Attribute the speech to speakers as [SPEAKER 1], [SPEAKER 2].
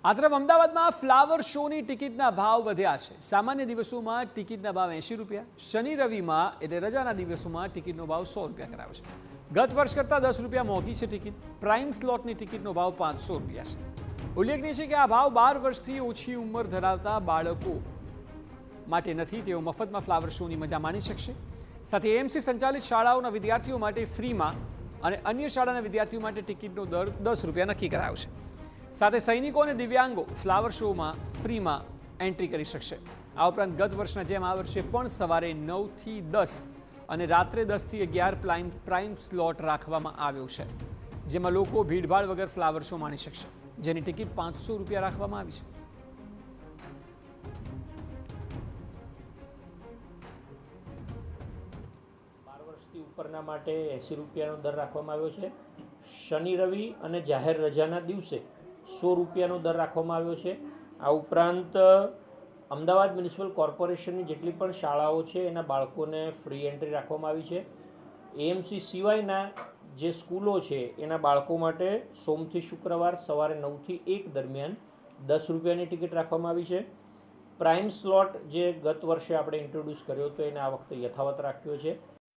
[SPEAKER 1] આ તરફ અમદાવાદમાં ફ્લાવર શોની ટિકિટના ભાવ વધ્યા છે। સામાન્ય દિવસોમાં ટિકિટના ભાવ 80 રૂપિયા, શનિ રવિમાં એટલે રજાના દિવસોમાં ટિકિટનો ભાવ 100 રૂપિયા કરાયો છે। ગત વર્ષ કરતાં 10 રૂપિયા મોંઘી છે ટિકિટ। પ્રાઇમ સ્લોટની ટિકિટનો ભાવ 500 રૂપિયા છે। ઉલ્લેખનીય છે કે આ ભાવ 12 વર્ષથી ઓછી ઉંમર ધરાવતા બાળકો માટે નથી, તેઓ મફતમાં ફ્લાવર શોની મજા માણી શકશે। સાથે એએમસી સંચાલિત શાળાઓના વિદ્યાર્થીઓ માટે ફ્રીમાં અને અન્ય શાળાના વિદ્યાર્થીઓ માટે ટિકિટનો દર 10 રૂપિયા નક્કી કરાયો છે। સાથે સૈનિકો અને દિવ્યાંગો ફ્લાવર શોમાં ફ્રીમાં એન્ટ્રી કરી શકશે। આ ઉપરાંત ગત વર્ષના જેમ આ વર્ષે પણ સવારે 9 થી 10 અને રાત્રે 10 થી 11 પ્રાઇમ સ્લોટ રાખવામાં આવ્યો છે, જેમાં લોકો ભીડભાડ વગર ફ્લાવર શો માણી શકશે, જેની ટિકિટ 500 રૂપિયા રાખવામાં આવી છે।
[SPEAKER 2] ઉપરના માટે 80 રૂપિયાનો દર રાખવામાં આવ્યો છે। શનિ રવિ અને જાહેર રજાના દિવસે 100 રૂપિયાનો દર રાખવામાં આવ્યો છે। આ ઉપરાંત અમદાવાદ મ્યુનિસિપલ કોર્પોરેશનની જેટલી પણ શાળાઓ છે એના બાળકોને ફ્રી એન્ટ્રી રાખવામાં આવી છે। એએમસી સિવાયના જે સ્કૂલો છે એના બાળકો માટે સોમથી શુક્રવાર સવારે 9 થી 1 દરમિયાન 10 રૂપિયાની ટિકિટ રાખવામાં આવી છે। પ્રાઇમ સ્લોટ જે ગત વર્ષે આપણે ઇન્ટ્રોડ્યુસ કર્યો હતો એને આ વખતે યથાવત રાખ્યો છે।